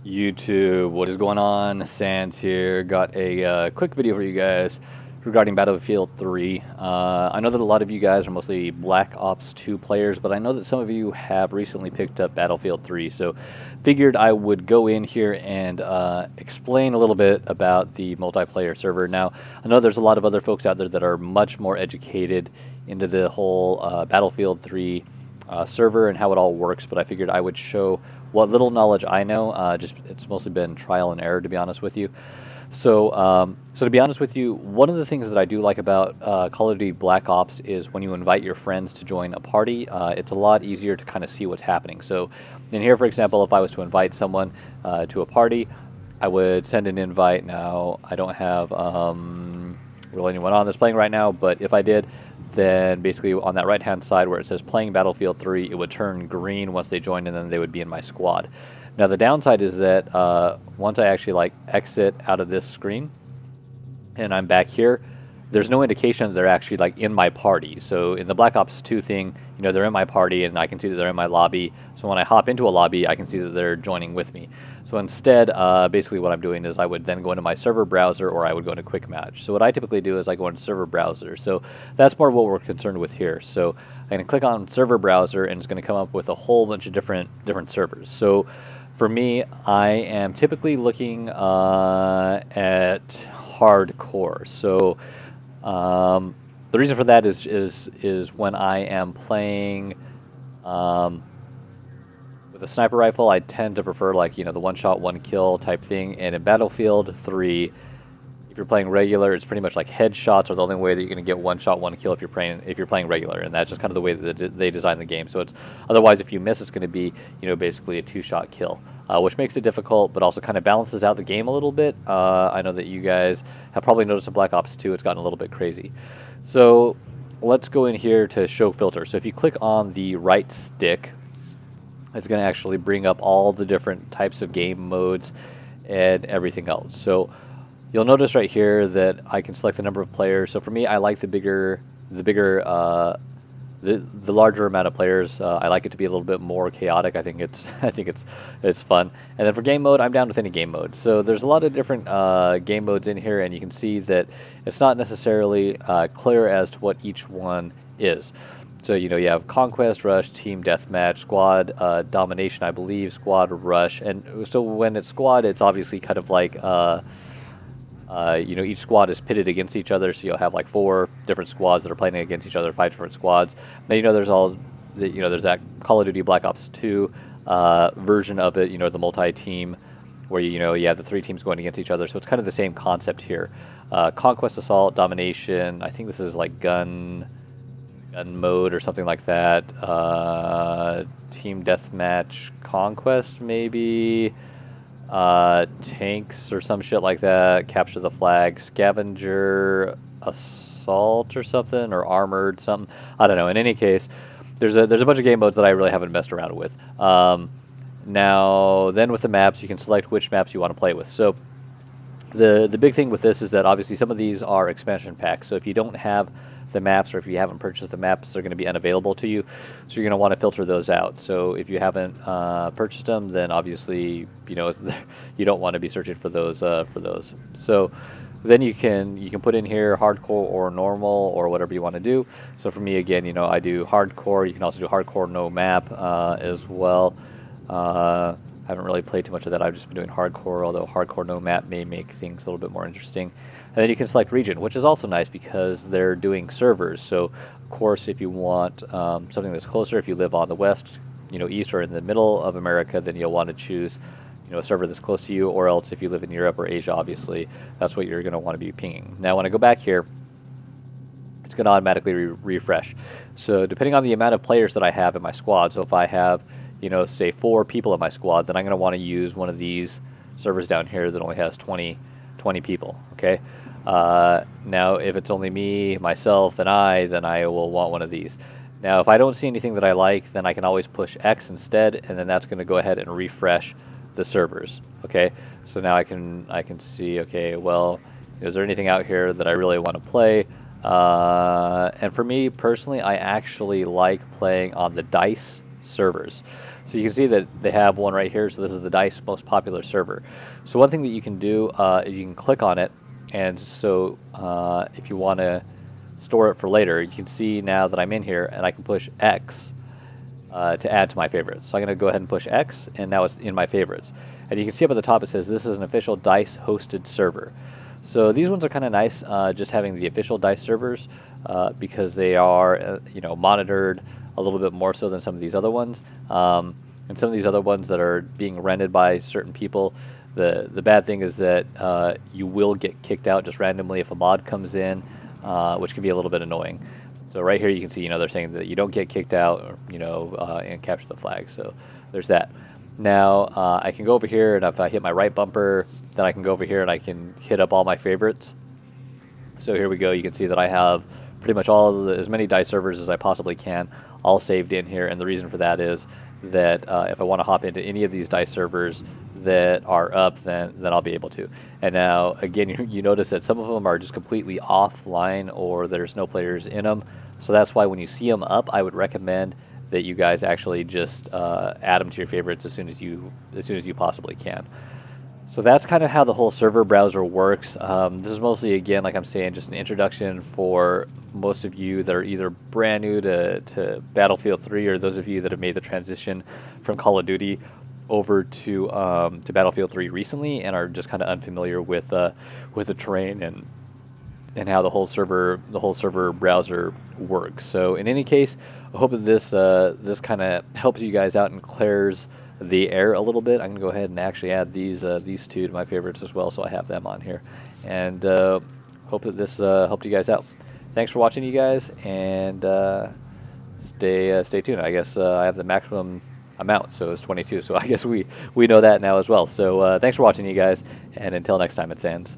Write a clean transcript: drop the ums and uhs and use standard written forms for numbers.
YouTube, what is going on? sandz here. Got a quick video for you guys regarding Battlefield 3. I know that a lot of you guys are mostly Black Ops 2 players, but I know that some of you have recently picked up Battlefield 3, so figured I would go in here and explain a little bit about the multiplayer server. Now, I know there's a lot of other folks out there that are much more educated into the whole Battlefield 3 server and how it all works, but I figured I would show what little knowledge I know. Just it's mostly been trial and error, to be honest with you. So, so to be honest with you, one of the things that I do like about Call of Duty Black Ops is when you invite your friends to join a party, it's a lot easier to kind of see what's happening. So, in here, for example, if I was to invite someone to a party, I would send an invite. Now, I don't have really anyone on that's playing right now, but if I did, then basically on that right-hand side where it says playing Battlefield 3, it would turn green once they joined, and then they would be in my squad. Now the downside is that once I actually exit out of this screen and I'm back here, there's no indications they're actually in my party. So in the Black Ops 2 thing, you know, they're in my party and I can see that they're in my lobby. So when I hop into a lobby, I can see that they're joining with me. So instead, basically what I'm doing is I would then go into my server browser, or I would go into Quick Match. So what I typically do is I go into server browser. So that's more what we're concerned with here. So I'm going to click on server browser, and it's going to come up with a whole bunch of different servers. So for me, I am typically looking at hardcore. So the reason for that is when I am playing with a sniper rifle, I tend to prefer the one shot, one kill type thing. And in Battlefield 3, if you're playing regular, it's pretty much like headshots are the only way that you're going to get one shot, one kill if you're playing regular, and that's just kind of the way that they design the game. So it's otherwise, if you miss, it's going to be basically a two-shot kill, which makes it difficult, but also kind of balances out the game a little bit. I know that you guys have probably noticed in Black Ops 2, it's gotten a little bit crazy. So let's go in here to show filter. So if you click on the right stick, it's going to actually bring up all the different types of game modes and everything else. So you'll notice right here that I can select the number of players. So for me, I like the larger amount of players. I like it to be a little bit more chaotic. I think it's fun. And then for game mode, I'm down with any game mode. So there's a lot of different game modes in here, and you can see that it's not necessarily clear as to what each one is. So you have Conquest, Rush, Team Deathmatch, Squad Domination, I believe, Squad Rush, and so when it's Squad, it's obviously kind of like each squad is pitted against each other. So you'll have 4 different squads that are playing against each other, 5 different squads. Then there's there's that Call of Duty Black Ops 2 version of it. The multi-team where you have the 3 teams going against each other. So it's kind of the same concept here. Conquest, Assault, Domination. I think this is gun mode or something like that. Team Deathmatch, Conquest maybe. Tanks or some shit like that. Capture the flag. Scavenger, Assault or something, or Armored something. I don't know. In any case, there's a bunch of game modes that I really haven't messed around with. Now, then with the maps, you can select which maps you want to play with. So the big thing with this is that obviously some of these are expansion packs. So if you don't have the maps, or if you haven't purchased the maps, they're going to be unavailable to you, so you're going to want to filter those out. So if you haven't purchased them, then obviously you don't want to be searching for those. So then you can put in here hardcore or normal or whatever you want to do. So for me, again, I do hardcore. You can also do hardcore no map as well. I haven't really played too much of that. I've just been doing hardcore, although hardcore no map may make things a little bit more interesting. And then you can select region, which is also nice because they're doing servers. So, of course, if you want something that's closer, if you live on the west, east or in the middle of America, then you'll want to choose, a server that's close to you. Or else, if you live in Europe or Asia, obviously, that's what you're going to want to be pinging. Now, when I go back here, it's going to automatically refresh. So, depending on the amount of players that I have in my squad, so if I have, say 4 people in my squad, then I'm going to want to use one of these servers down here that only has 20 people. Okay. Now, if it's only me, myself, and I, then I will want one of these. Now, if I don't see anything that I like, then I can always push X instead, and then that's going to go ahead and refresh the servers. Okay, so now I can see, okay, well, is there anything out here that I really want to play? And for me personally, I actually like playing on the dice servers. So you can see that they have one right here. So this is the DICE most popular server. So one thing that you can do is you can click on it, and so if you want to store it for later, you can see now that I'm in here, and I can push X to add to my favorites. So I'm going to go ahead and push X, and now it's in my favorites. And you can see up at the top it says this is an official DICE hosted server. So these ones are kind of nice, just having the official DICE servers because they are monitored a little bit more so than some of these other ones. And some of these other ones that are being rented by certain people, the bad thing is that you will get kicked out just randomly if a mod comes in, which can be a little bit annoying. So right here you can see, they're saying that you don't get kicked out, or, and capture the flag. So there's that. Now I can go over here, and if I hit my right bumper, then I can go over here and I can hit up all my favorites. So here we go. You can see that I have pretty much as many DICE servers as I possibly can, all saved in here. And the reason for that is that if I want to hop into any of these DICE servers that are up, then I'll be able to. And now again, you notice that some of them are just completely offline, or there's no players in them. So that's why when you see them up, I would recommend that you guys actually just add them to your favorites as soon as you possibly can. So that's kind of how the whole server browser works. This is mostly, again, like I'm saying, just an introduction for most of you that are either brand new to Battlefield 3, or those of you that have made the transition from Call of Duty over to Battlefield 3 recently and are just kind of unfamiliar with the terrain and how the whole server browser works. So in any case, I hope that this kind of helps you guys out and clears the air a little bit. I'm gonna go ahead and actually add these two to my favorites as well, so I have them on here. And hope that this helped you guys out. Thanks for watching, you guys, and stay tuned. I guess I have the maximum amount, so it's 22. So I guess we know that now as well. So thanks for watching, you guys, and until next time, it's sandz.